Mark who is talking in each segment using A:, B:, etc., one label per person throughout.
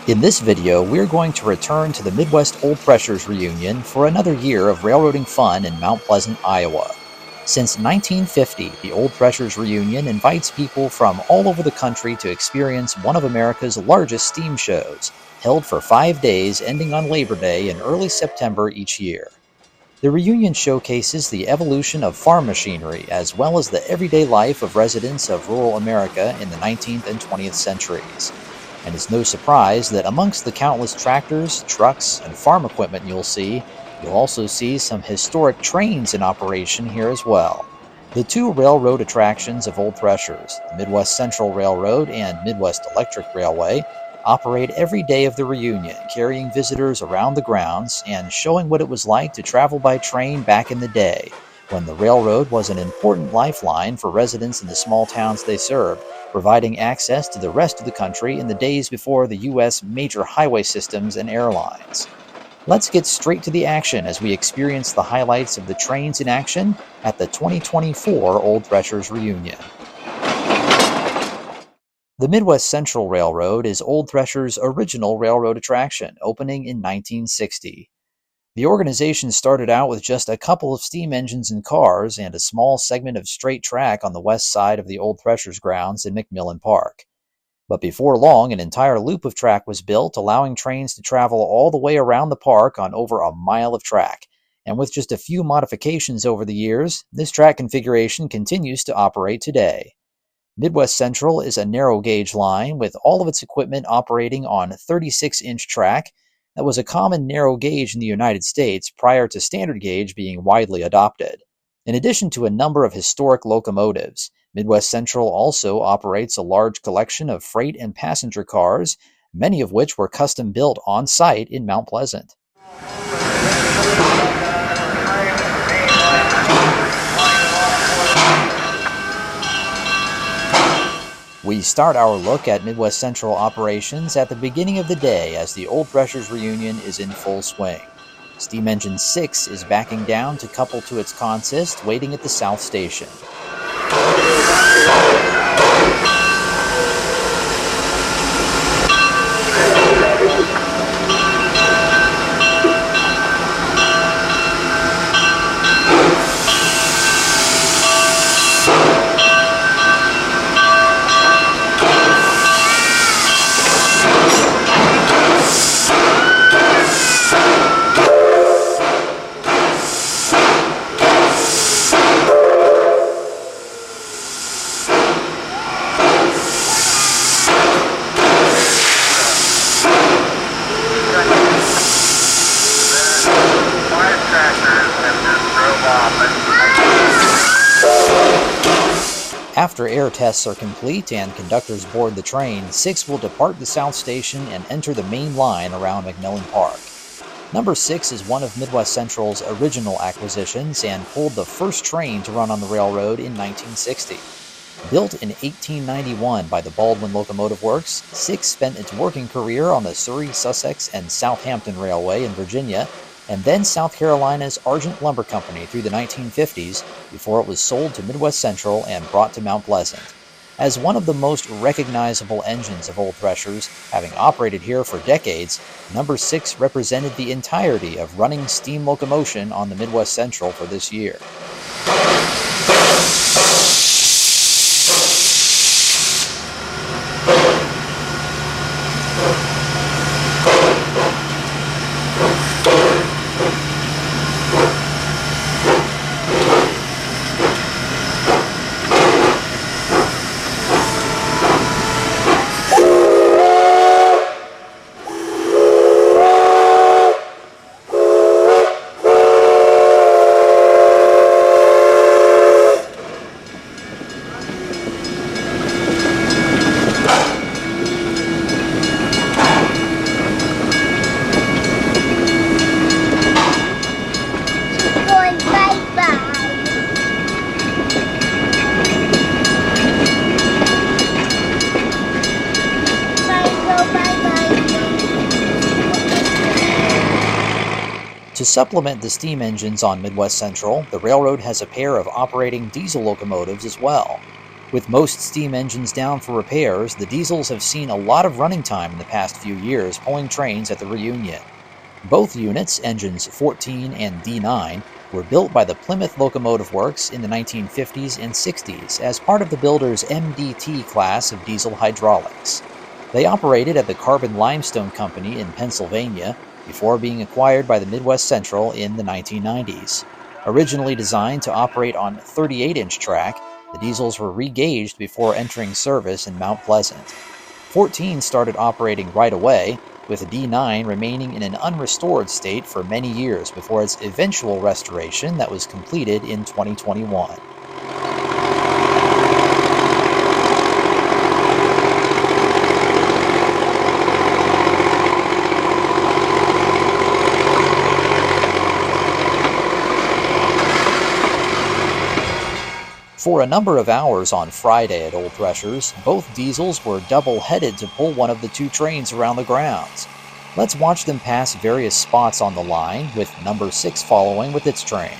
A: In this video, we're going to return to the Midwest Old Threshers Reunion for another year of railroading fun in Mount Pleasant, Iowa. Since 1950, the Old Threshers Reunion invites people from all over the country to experience one of America's largest steam shows, held for 5 days ending on Labor Day in early September each year. The reunion showcases the evolution of farm machinery as well as the everyday life of residents of rural America in the 19th and 20th centuries. And it's no surprise that amongst the countless tractors, trucks, and farm equipment you'll also see some historic trains in operation here as well. The two railroad attractions of Old Threshers, the Midwest Central Railroad and Midwest Electric Railway, operate every day of the reunion, carrying visitors around the grounds and showing what it was like to travel by train back in the day, when the railroad was an important lifeline for residents in the small towns they served, providing access to the rest of the country in the days before the U.S. major highway systems and airlines. Let's get straight to the action as we experience the highlights of the trains in action at the 2024 Old Threshers Reunion. The Midwest Central Railroad is Old Threshers' original railroad attraction, opening in 1960. The organization started out with just a couple of steam engines and cars and a small segment of straight track on the west side of the Old Threshers grounds in McMillan Park. But before long, an entire loop of track was built, allowing trains to travel all the way around the park on over a mile of track. And with just a few modifications over the years, this track configuration continues to operate today. Midwest Central is a narrow gauge line with all of its equipment operating on 36-inch track that was a common narrow gauge in the United States prior to standard gauge being widely adopted. In addition to a number of historic locomotives, Midwest Central also operates a large collection of freight and passenger cars, many of which were custom built on site in Mount Pleasant. We start our look at Midwest Central operations at the beginning of the day as the Old Threshers Reunion is in full swing. Steam Engine 6 is backing down to couple to its consist, waiting at the South Station. After air tests are complete and conductors board the train, 6 will depart the South Station and enter the main line around McMillan Park. Number 6 is one of Midwest Central's original acquisitions and pulled the first train to run on the railroad in 1960. Built in 1891 by the Baldwin Locomotive Works, 6 spent its working career on the Surrey, Sussex, and Southampton Railway in Virginia, and then South Carolina's Argent Lumber Company through the 1950s before it was sold to Midwest Central and brought to Mount Pleasant. As one of the most recognizable engines of Old Threshers, having operated here for decades, Number 6 represented the entirety of running steam locomotion on the Midwest Central for this year. To supplement the steam engines on Midwest Central, the railroad has a pair of operating diesel locomotives as well. With most steam engines down for repairs, the diesels have seen a lot of running time in the past few years pulling trains at the Reunion. Both units, engines 14 and D9, were built by the Plymouth Locomotive Works in the 1950s and 60s as part of the builder's MDT class of diesel hydraulics. They operated at the Carbon Limestone Company in Pennsylvania before being acquired by the Midwest Central in the 1990s. Originally designed to operate on 38-inch track, the diesels were re-gauged before entering service in Mount Pleasant. 14 started operating right away, with D9 remaining in an unrestored state for many years before its eventual restoration that was completed in 2021. For a number of hours on Friday at Old Threshers, both diesels were double-headed to pull one of the two trains around the grounds. Let's watch them pass various spots on the line, with number 6 following with its train.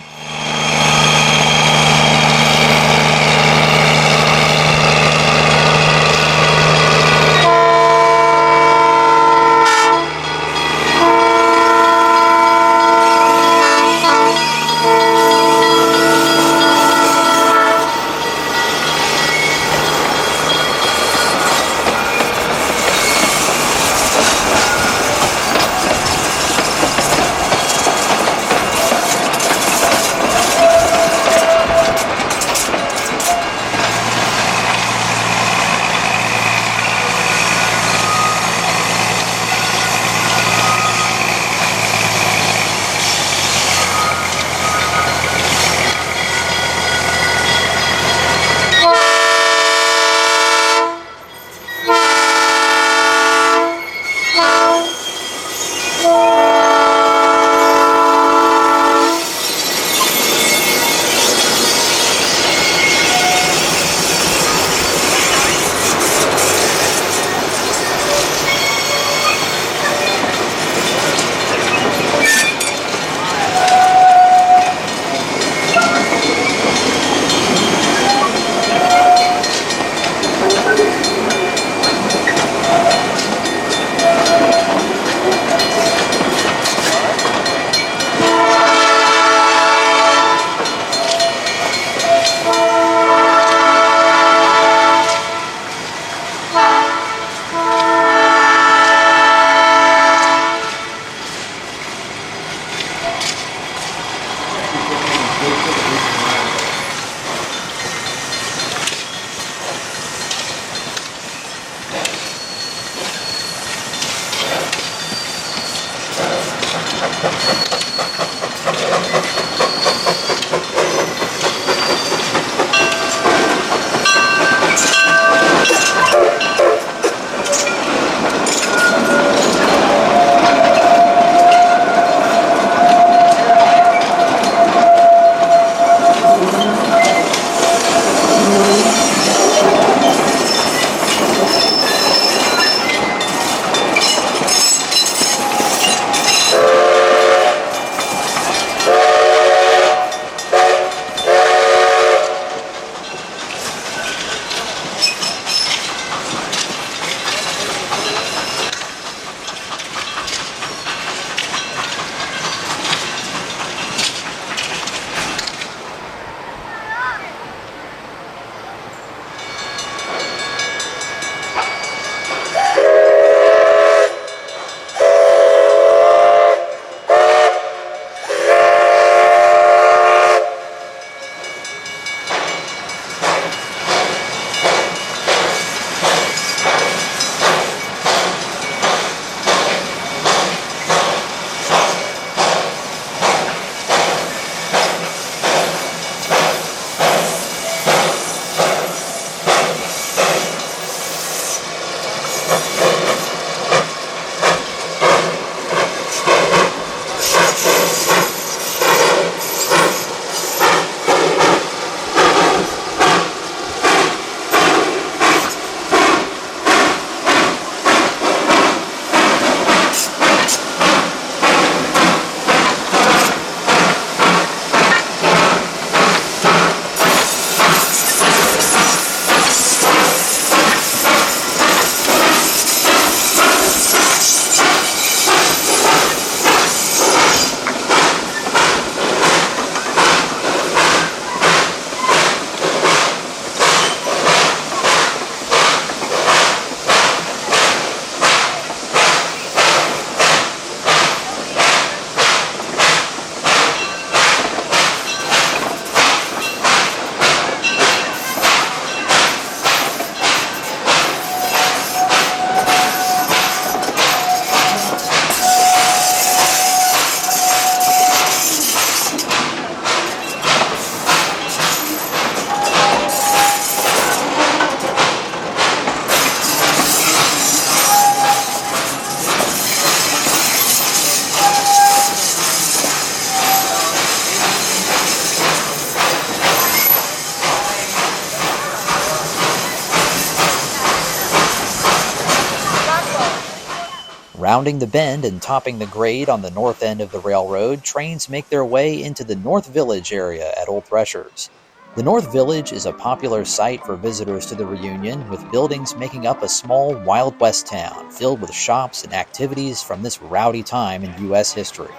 A: Rounding the bend and topping the grade on the north end of the railroad, trains make their way into the North Village area at Old Threshers. The North Village is a popular site for visitors to the reunion, with buildings making up a small Wild West town filled with shops and activities from this rowdy time in U.S. history.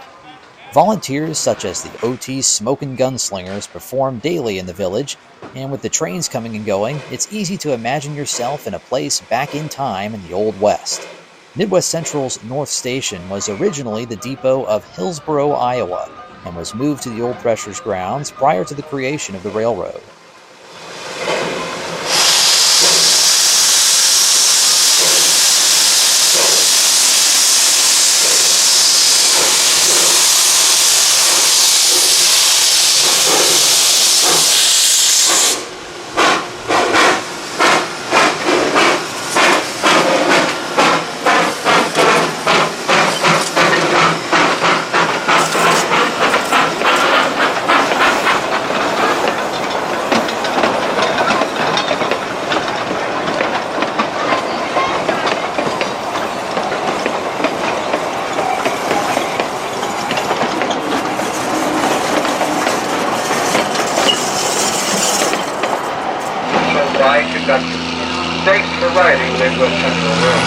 A: Volunteers such as the OT Smokin' Gunslingers perform daily in the village, and with the trains coming and going, it's easy to imagine yourself in a place back in time in the Old West. Midwest Central's North Station was originally the depot of Hillsboro, Iowa, and was moved to the Old Threshers grounds prior to the creation of the railroad.
B: Thanks for riding Midwest Central Railroad.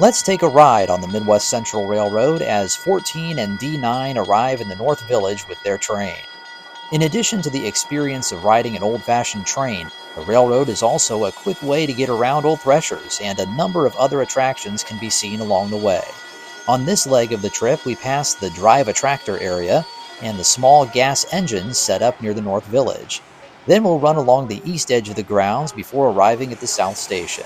A: Let's take a ride on the Midwest Central Railroad as 14 and D9 arrive in the North Village with their train. In addition to the experience of riding an old-fashioned train, the railroad is also a quick way to get around Old Threshers, and a number of other attractions can be seen along the way. On this leg of the trip, we pass the Drive a Tractor area and the small gas engines set up near the North Village. Then we'll run along the east edge of the grounds before arriving at the South Station.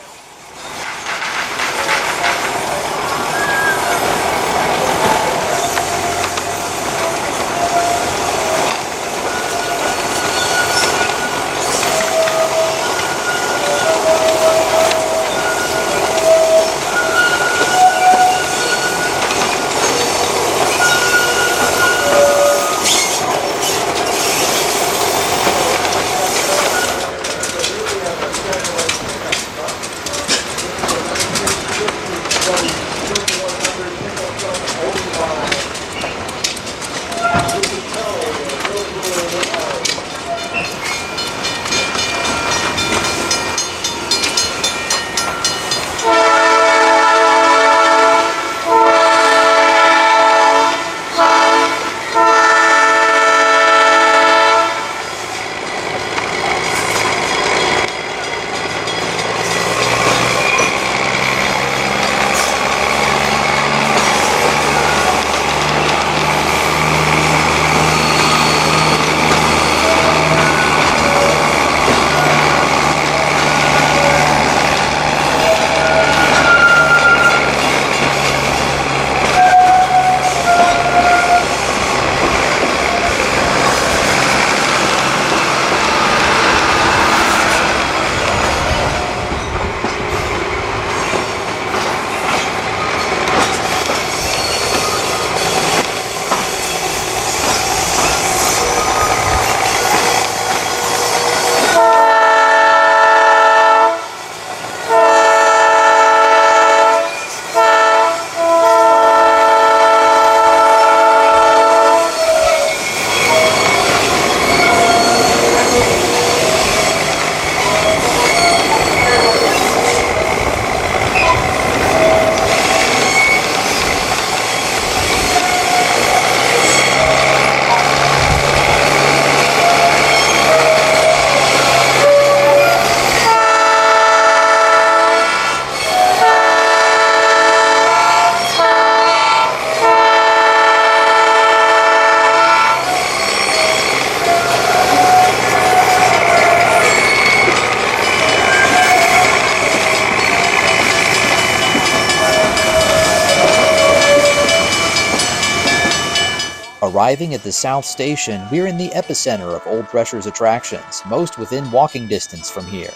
A: Arriving at the South Station, we're in the epicenter of Old Threshers attractions, most within walking distance from here.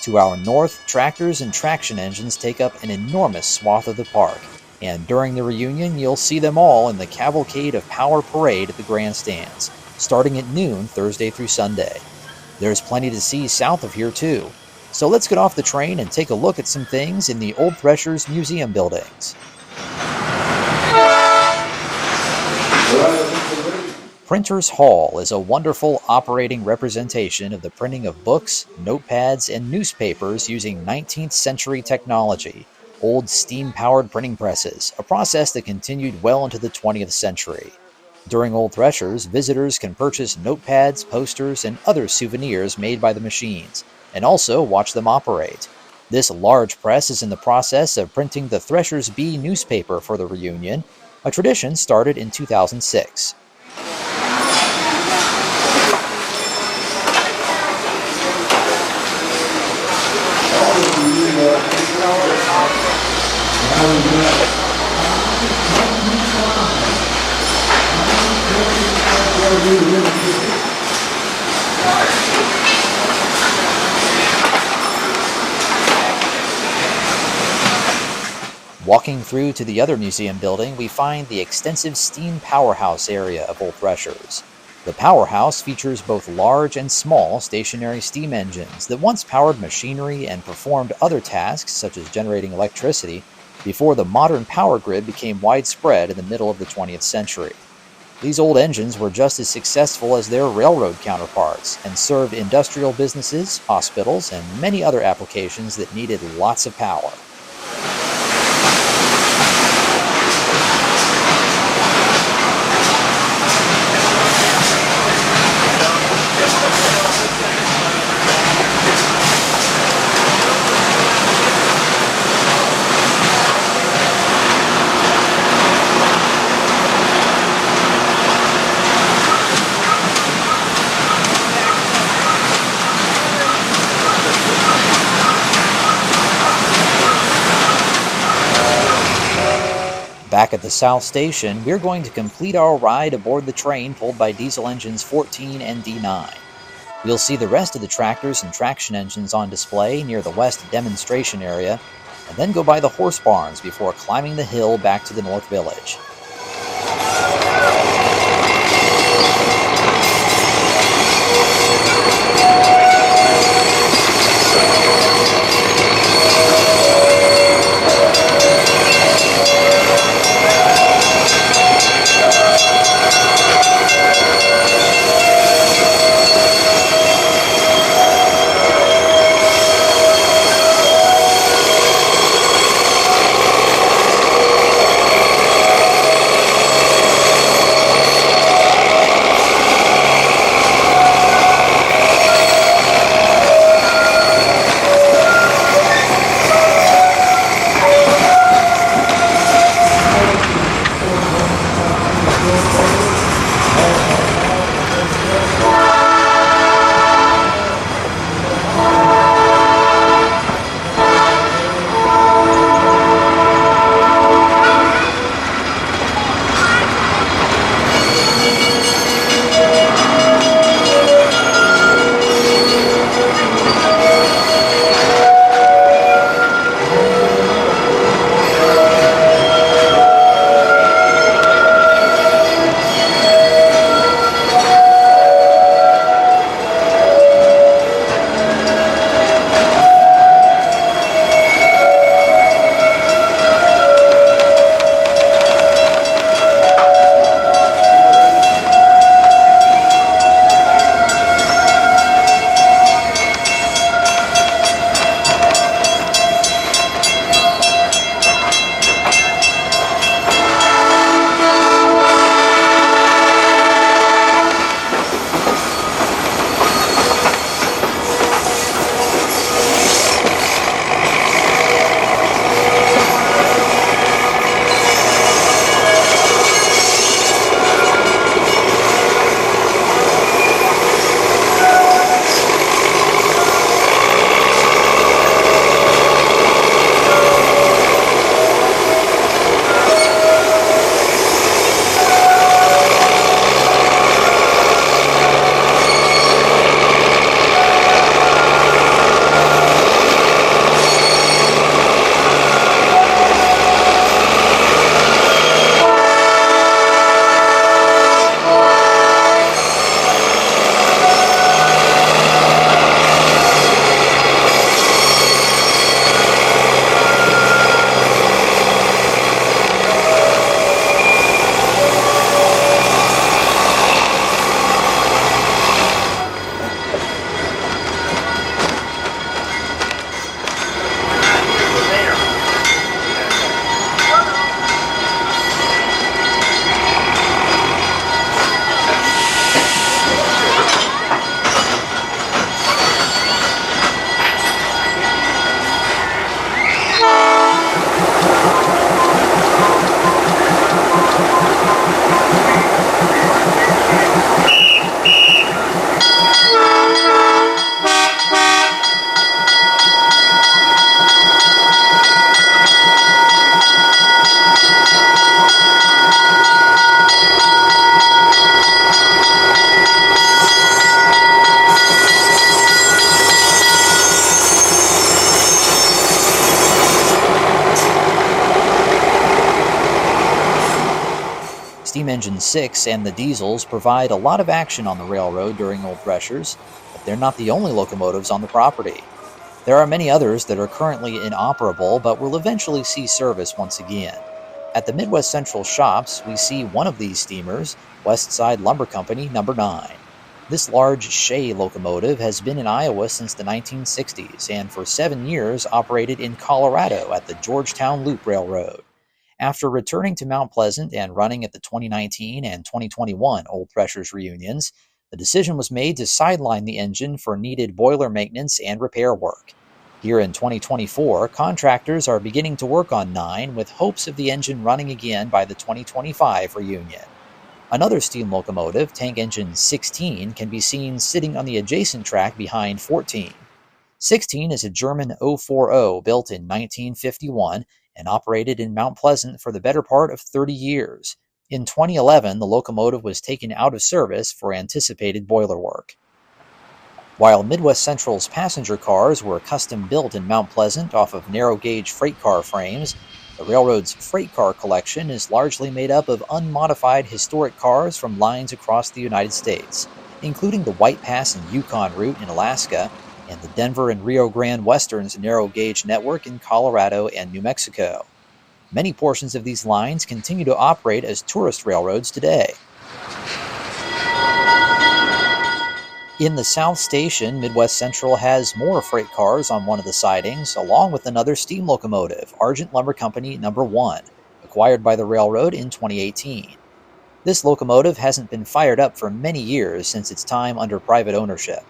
A: To our north, tractors and traction engines take up an enormous swath of the park, and during the reunion, you'll see them all in the Cavalcade of Power Parade at the grandstands, starting at noon Thursday through Sunday. There's plenty to see south of here, too. So let's get off the train and take a look at some things in the Old Threshers Museum buildings. Printers Hall is a wonderful operating representation of the printing of books, notepads, and newspapers using 19th century technology, old steam-powered printing presses, a process that continued well into the 20th century. During Old Threshers, visitors can purchase notepads, posters, and other souvenirs made by the machines, and also watch them operate. This large press is in the process of printing the Threshers Bee newspaper for the reunion, a tradition started in 2006. Walking through to the other museum building, we find the extensive Steam Powerhouse area of Old Threshers. The Powerhouse features both large and small stationary steam engines that once powered machinery and performed other tasks such as generating electricity before the modern power grid became widespread in the middle of the 20th century. These old engines were just as successful as their railroad counterparts and served industrial businesses, hospitals, and many other applications that needed lots of power. Back at the South Station, we're going to complete our ride aboard the train pulled by diesel engines 14 and D9. We'll see the rest of the tractors and traction engines on display near the West demonstration area, and then go by the horse barns before climbing the hill back to the North Village. Engine 6 and the diesels provide a lot of action on the railroad during Old Threshers, but they're not the only locomotives on the property. There are many others that are currently inoperable but will eventually see service once again. At the Midwest Central shops, we see one of these steamers, West Side Lumber Company Number 9. This large Shay locomotive has been in Iowa since the 1960s and for 7 years operated in Colorado at the Georgetown Loop Railroad. After returning to Mount Pleasant and running at the 2019 and 2021 Old Threshers reunions, the decision was made to sideline the engine for needed boiler maintenance and repair work. Here in 2024, contractors are beginning to work on 9 with hopes of the engine running again by the 2025 reunion. Another steam locomotive, tank engine 16, can be seen sitting on the adjacent track behind 14. 16 is a German 040 built in 1951 and operated in Mount Pleasant for the better part of 30 years. In 2011, the locomotive was taken out of service for anticipated boiler work. While Midwest Central's passenger cars were custom-built in Mount Pleasant off of narrow-gauge freight car frames, the railroad's freight car collection is largely made up of unmodified historic cars from lines across the United States, including the White Pass and Yukon route in Alaska and the Denver and Rio Grande Western's narrow-gauge network in Colorado and New Mexico. Many portions of these lines continue to operate as tourist railroads today. In the South Station, Midwest Central has more freight cars on one of the sidings, along with another steam locomotive, Argent Lumber Company Number 1, acquired by the railroad in 2018. This locomotive hasn't been fired up for many years since its time under private ownership.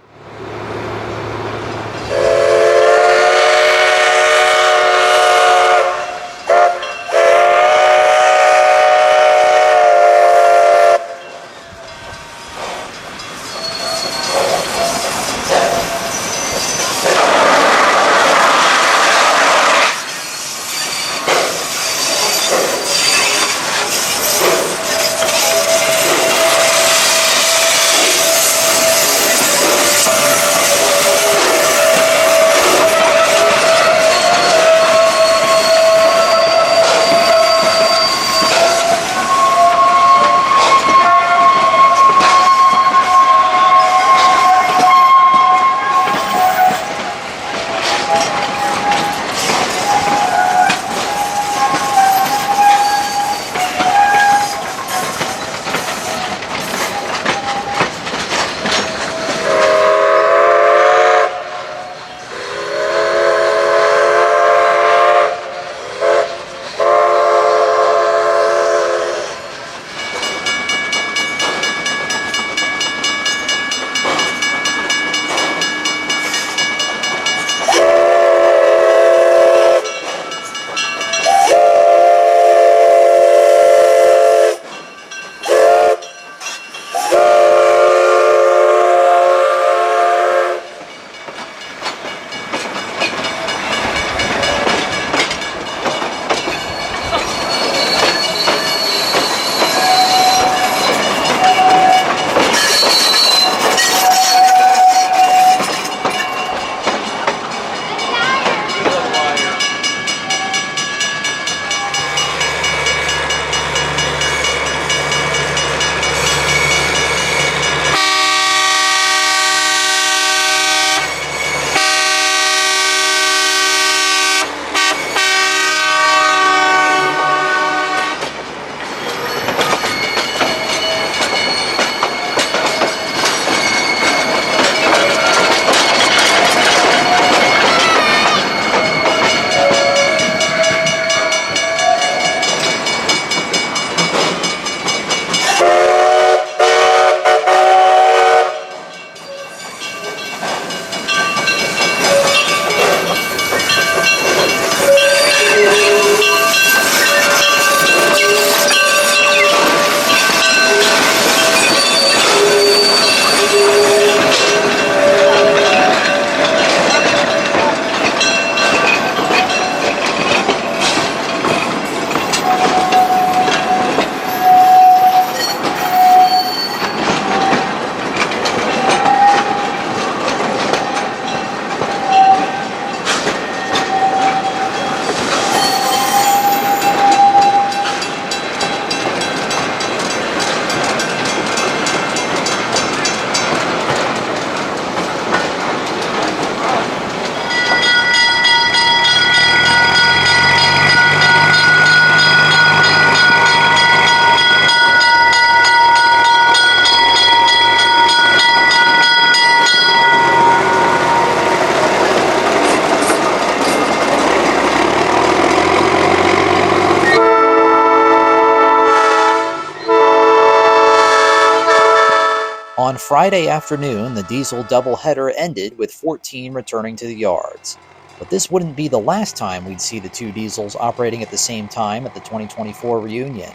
A: On Friday afternoon, the diesel doubleheader ended with 14 returning to the yards. But this wouldn't be the last time we'd see the two diesels operating at the same time at the 2024 reunion.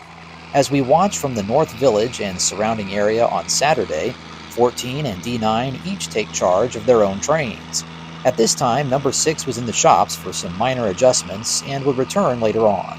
A: As we watch from the North Village and surrounding area on Saturday, 14 and D9 each take charge of their own trains. At this time, number 6 was in the shops for some minor adjustments and would return later on.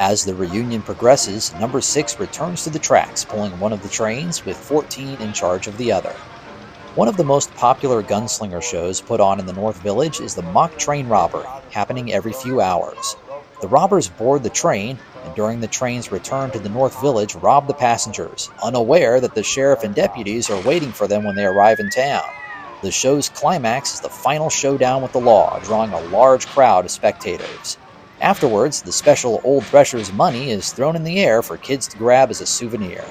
A: As the reunion progresses, number 6 returns to the tracks, pulling one of the trains with 14 in charge of the other. One of the most popular gunslinger shows put on in the North Village is the mock train robbery, happening every few hours. The robbers board the train, and during the train's return to the North Village, rob the passengers, unaware that the sheriff and deputies are waiting for them when they arrive in town. The show's climax is the final showdown with the law, drawing a large crowd of spectators. Afterwards, the special Old Threshers money is thrown in the air for kids to grab as a souvenir.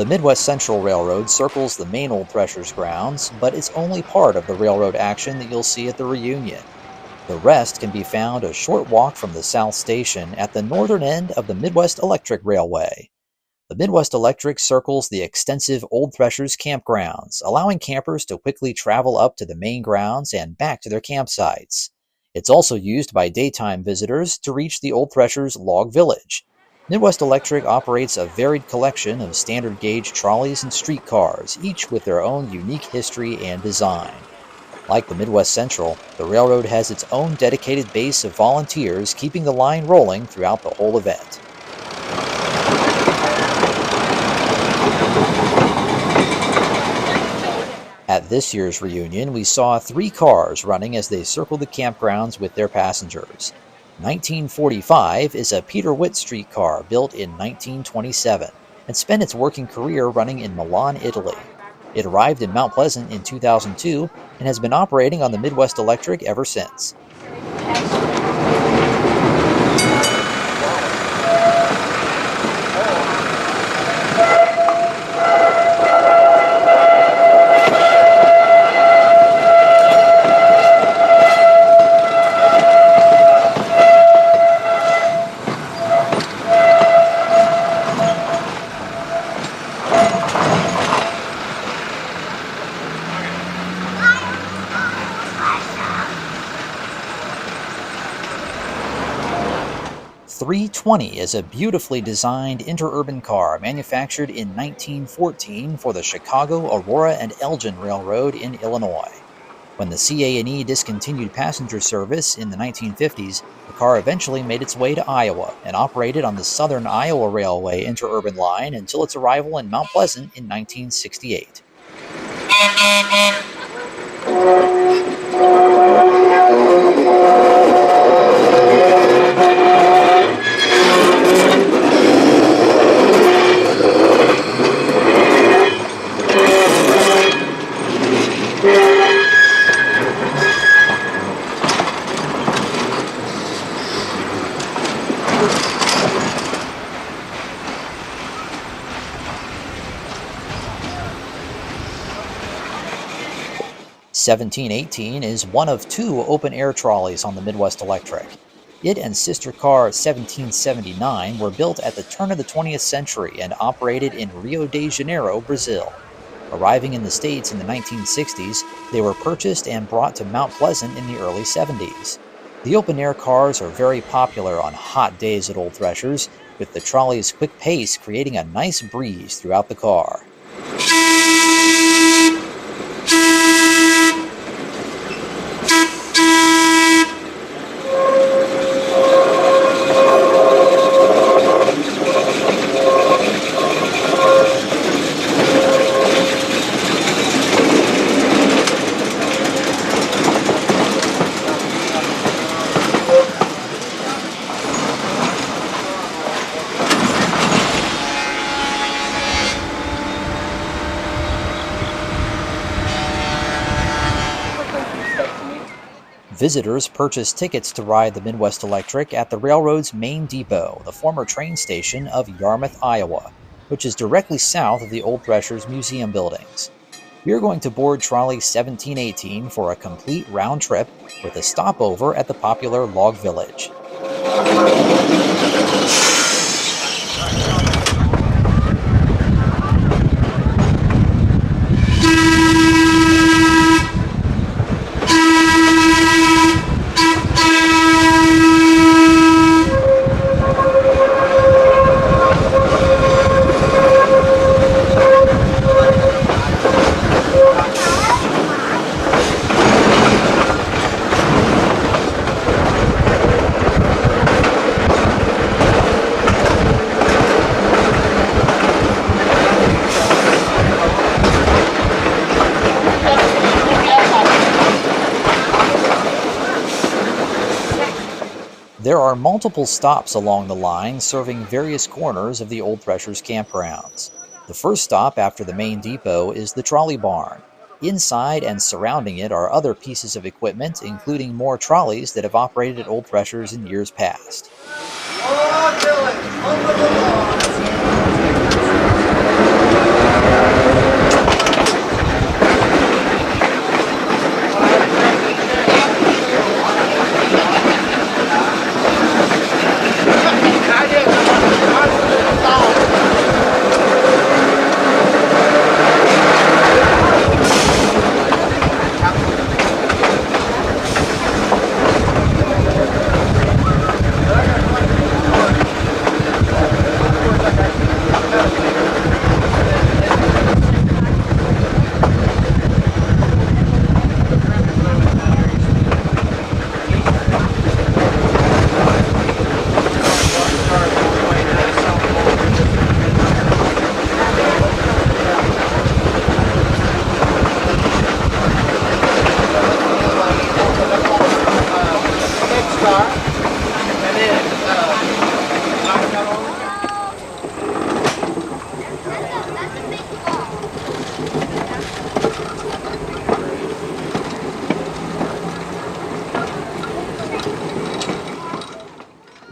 A: The Midwest Central Railroad circles the main Old Threshers grounds, but it's only part of the railroad action that you'll see at the reunion. The rest can be found a short walk from the South Station at the northern end of the Midwest Electric Railway. The Midwest Electric circles the extensive Old Threshers campgrounds, allowing campers to quickly travel up to the main grounds and back to their campsites. It's also used by daytime visitors to reach the Old Threshers log village. Midwest Electric operates a varied collection of standard gauge trolleys and streetcars, each with their own unique history and design. Like the Midwest Central, the railroad has its own dedicated base of volunteers keeping the line rolling throughout the whole event. At this year's reunion, we saw 3 cars running as they circled the campgrounds with their passengers. 1945 is a Peter Witt streetcar built in 1927 and spent its working career running in Milan, Italy. It arrived in Mount Pleasant in 2002 and has been operating on the Midwest Electric ever since. .320 is a beautifully designed interurban car manufactured in 1914 for the Chicago, Aurora, and Elgin Railroad in Illinois. When the CA&E discontinued passenger service in the 1950s, the car eventually made its way to Iowa and operated on the Southern Iowa Railway interurban line until its arrival in Mount Pleasant in 1968. 1718 is one of 2 open-air trolleys on the Midwest Electric. It and sister car 1779 were built at the turn of the 20th century and operated in Rio de Janeiro, Brazil. Arriving in the States in the 1960s, they were purchased and brought to Mount Pleasant in the early 70s. The open-air cars are very popular on hot days at Old Threshers, with the trolley's quick pace creating a nice breeze throughout the car. Visitors purchase tickets to ride the Midwest Electric at the railroad's main depot, the former train station of Yarmouth, Iowa, which is directly south of the Old Threshers Museum buildings. We are going to board trolley 1718 for a complete round trip with a stopover at the popular log village. There are multiple stops along the line serving various corners of the Old Threshers campgrounds. The first stop after the main depot is the trolley barn. Inside and surrounding it are other pieces of equipment, including more trolleys that have operated at Old Threshers in years past.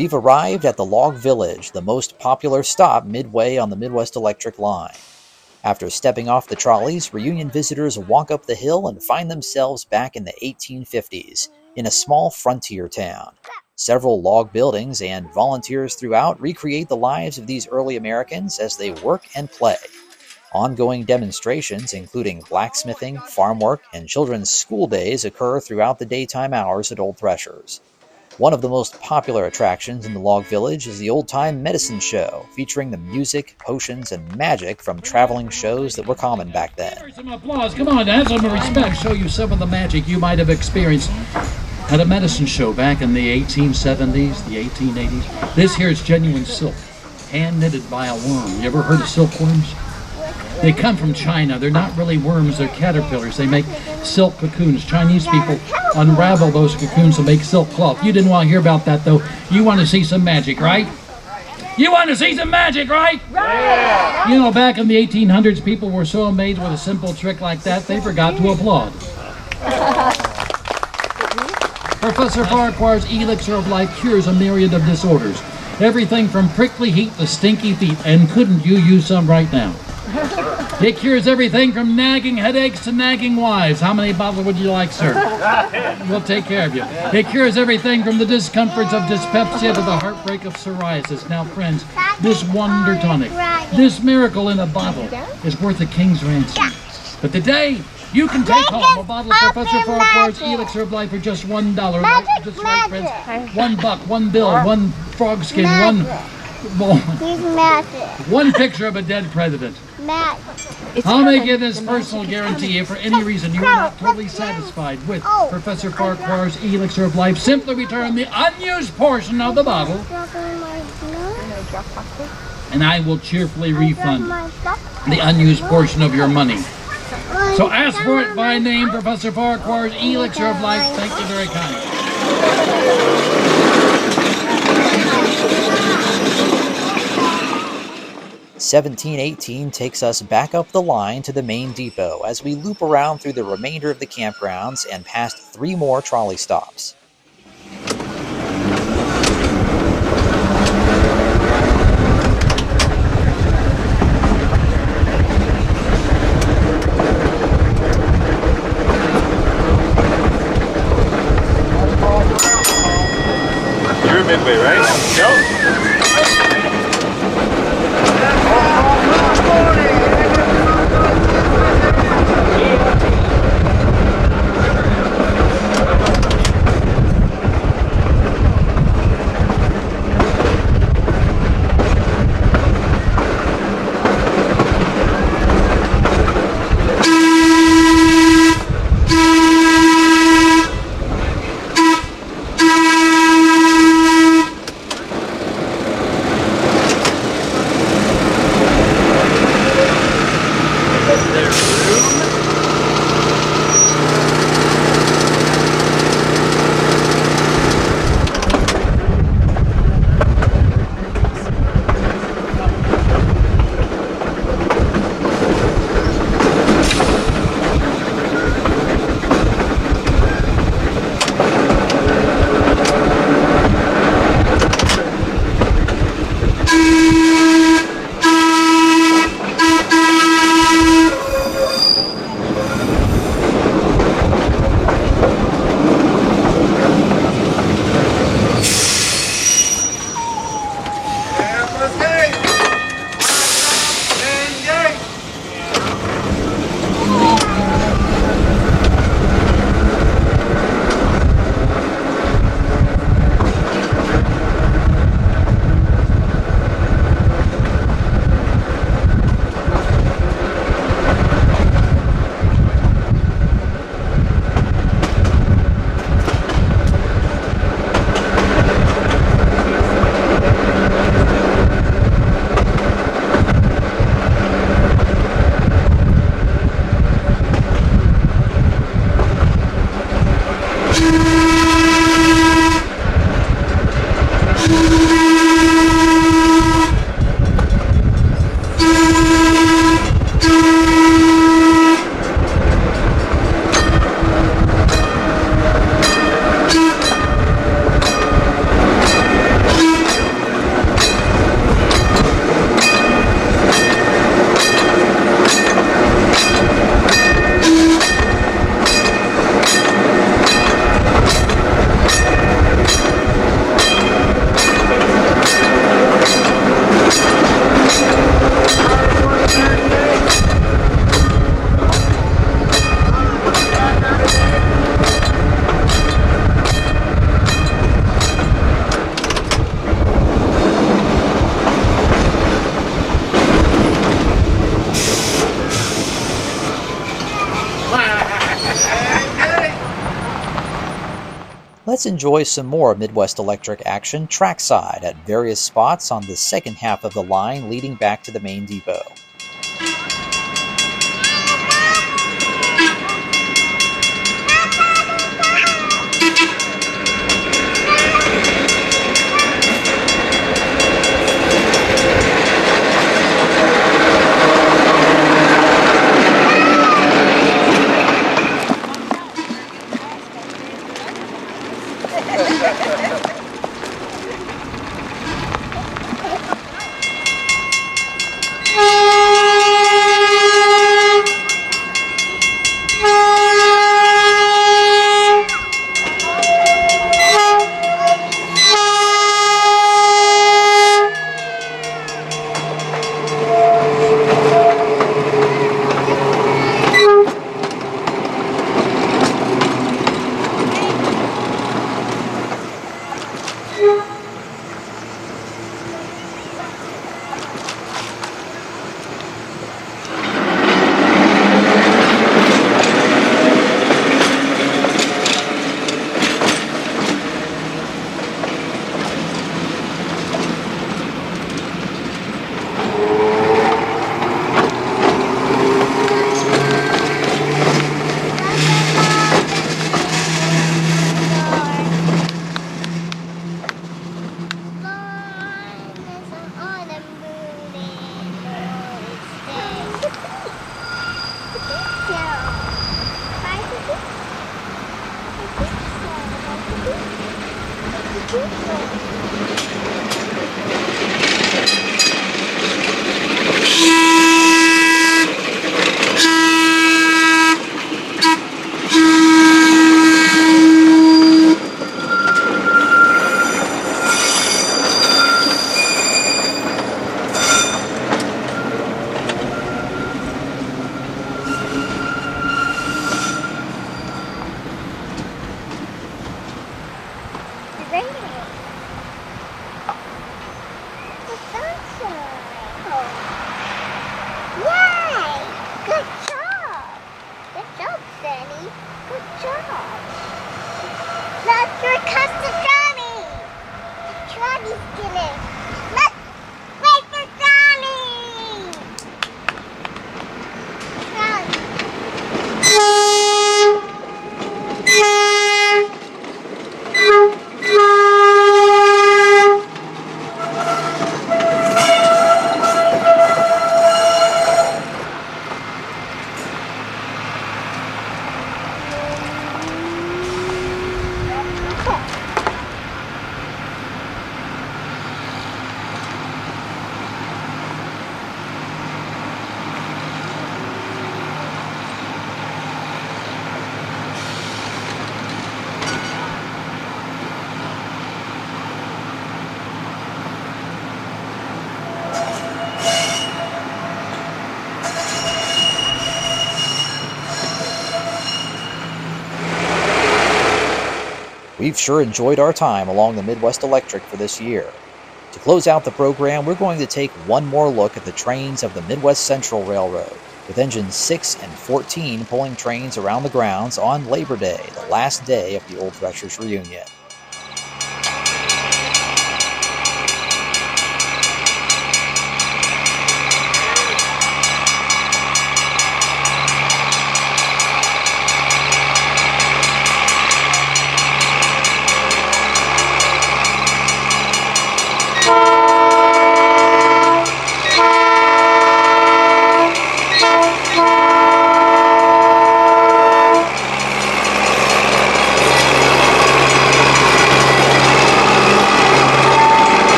A: We've arrived at the Log Village, the most popular stop midway on the Midwest Electric line. After stepping off the trolleys, Reunion visitors walk up the hill and find themselves back in the 1850s, in a small frontier town. Several log buildings and volunteers throughout recreate the lives of these early Americans as they work and play. Ongoing demonstrations, including blacksmithing, farm work, and children's school days, occur throughout the daytime hours at Old Threshers. One of the most popular attractions in the log village is the old-time medicine show, featuring the music, potions, and magic from traveling shows that were common back then.
C: Some applause. Come on, have some respect. Show you some of the magic you might have experienced at a medicine show back in the 1870s, the 1880s. This here is genuine silk, hand knitted by a worm. You ever heard of silkworms? They come from China. They're not really worms, they're caterpillars. They make silk cocoons. Chinese people unravel those cocoons to make silk cloth. You didn't want to hear about that, though. You want to see some magic, right? You want to see some magic, right? Yeah! You know, back in the 1800s, people were so amazed with a simple trick like that, they forgot to applaud. Professor Farquhar's elixir of life cures a myriad of disorders. Everything from prickly heat to stinky feet, and couldn't you use some right now? It cures everything from nagging headaches to nagging wives. How many bottles would you like, sir? We'll take care of you. It cures everything from the discomforts of dyspepsia to the heartbreak of psoriasis. Now, friends, this wonder tonic, this miracle in a bottle, is worth a king's ransom. But today, you can take home a bottle of Professor Farquhar's elixir of life for just $1. Just right, friends. $1, one bill, one frog skin, one picture of a dead president. I'll make you this personal guarantee if for any reason you are not totally satisfied with Professor Farquhar's elixir of life, simply return the unused portion of the bottle and I will cheerfully refund the unused portion of your money. So ask for it by name, Professor Farquhar's elixir of life. Thank you very kindly.
A: 1718 takes us back up the line to the main depot as we loop around through the remainder of the campgrounds and past 3 more trolley stops.
D: You're midway, right? Yep.
A: let's enjoy some more Midwest Electric action trackside at various spots on the second half of the line leading back to the main depot. We've sure enjoyed our time along the Midwest Electric for this year. To close out the program, we're going to take one more look at the trains of the Midwest Central Railroad, with engines 6 and 14 pulling trains around the grounds on Labor Day, the last day of the Old Threshers Reunion.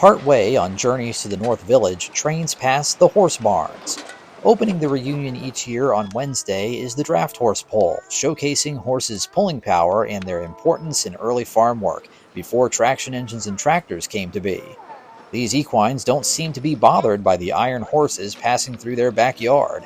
A: Partway on journeys to the North Village, trains pass the horse barns. Opening the reunion each year on Wednesday is the draft horse pull, showcasing horses' pulling power and their importance in early farm work, before traction engines and tractors came to be. These equines don't seem to be bothered by the iron horses passing through their backyard.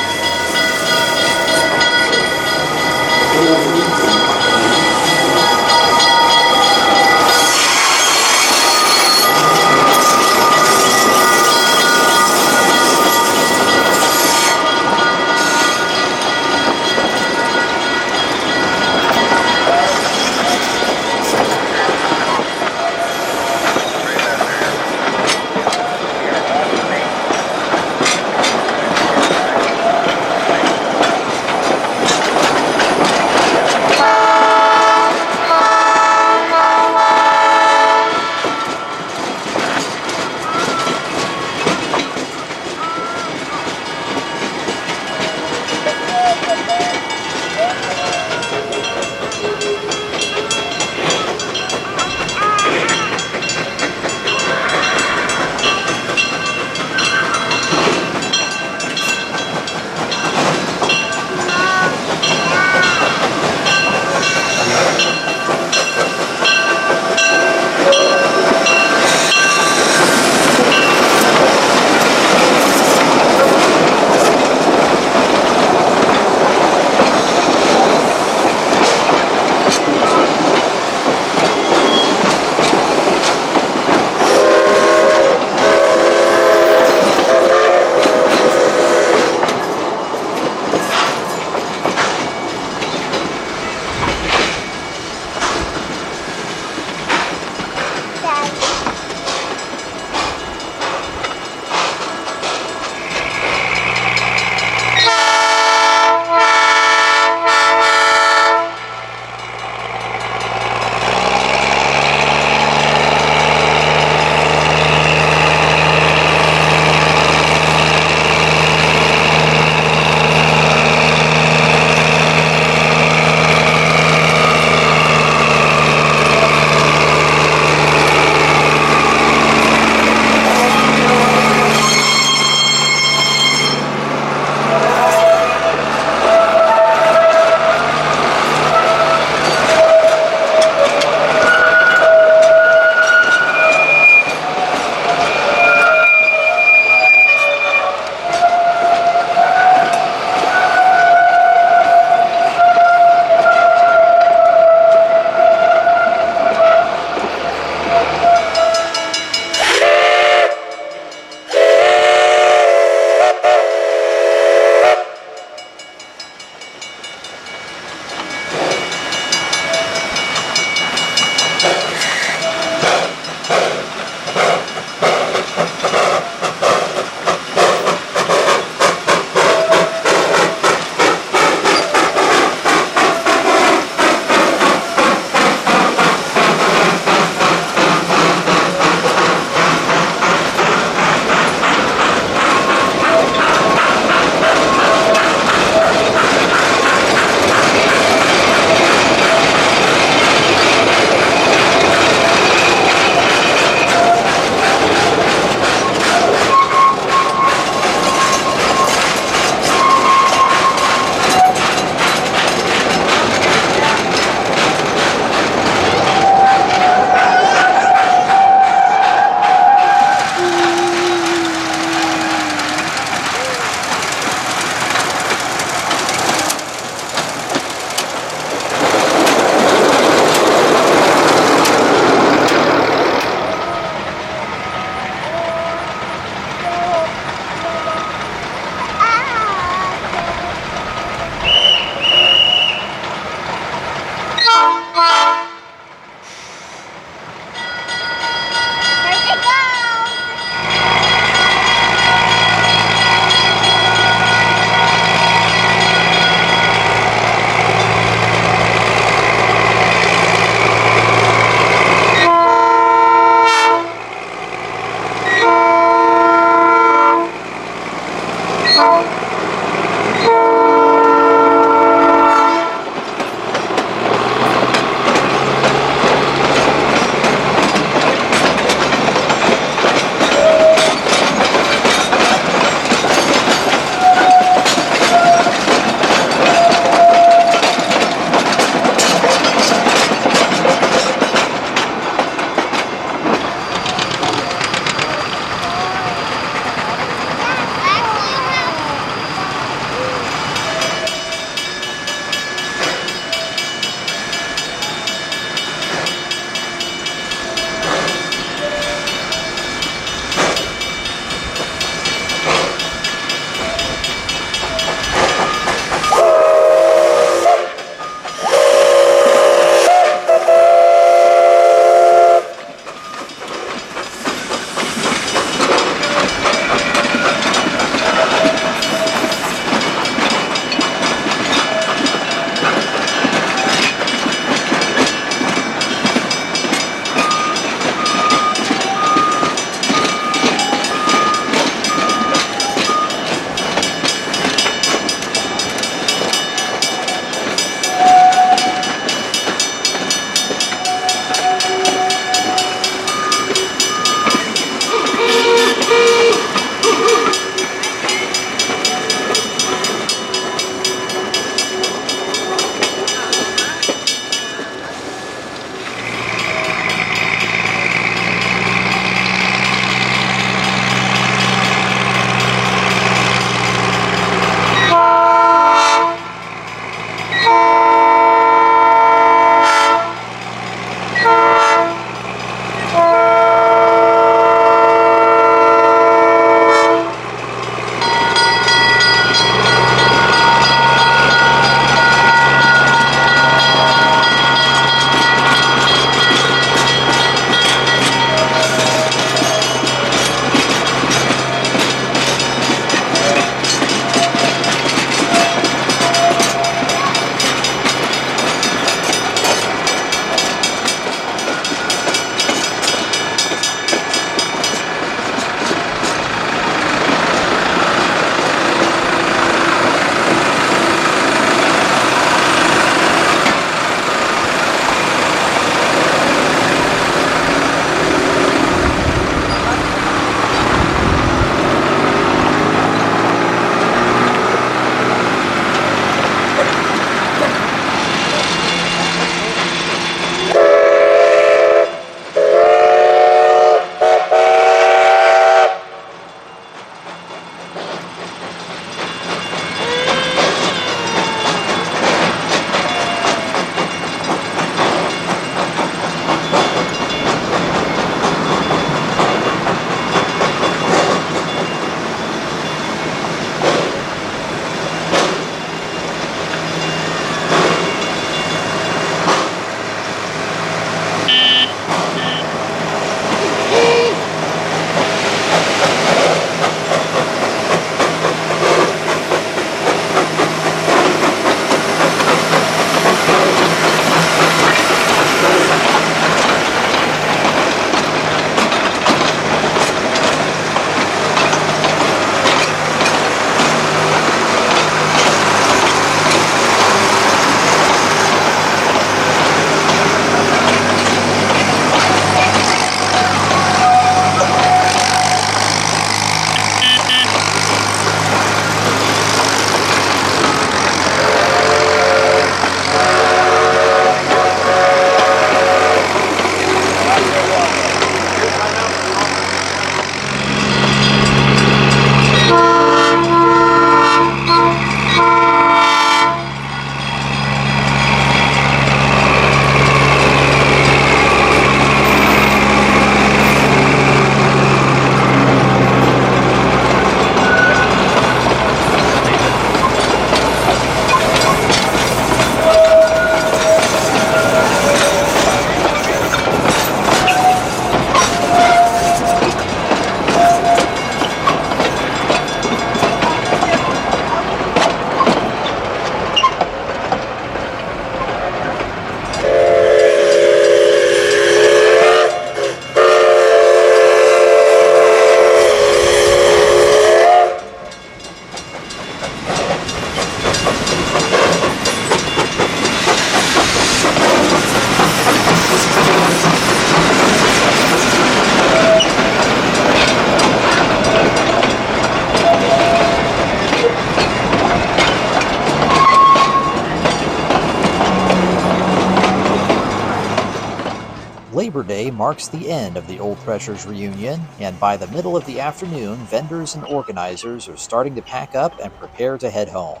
A: Labor Day marks the end of the Old Threshers Reunion, and by the middle of the afternoon, vendors and organizers are starting to pack up and prepare to head home.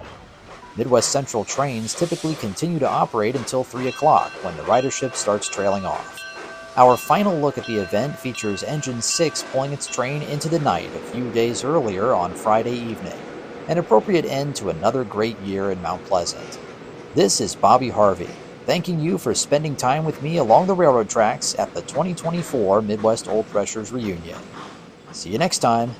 A: Midwest Central trains typically continue to operate until 3 o'clock when the ridership starts trailing off. Our final look at the event features Engine 6 pulling its train into the night a few days earlier on Friday evening, an appropriate end to another great year in Mount Pleasant. This is Bobby Harvey, thanking you for spending time with me along the railroad tracks at the 2024 Midwest Old Threshers Reunion. See you next time.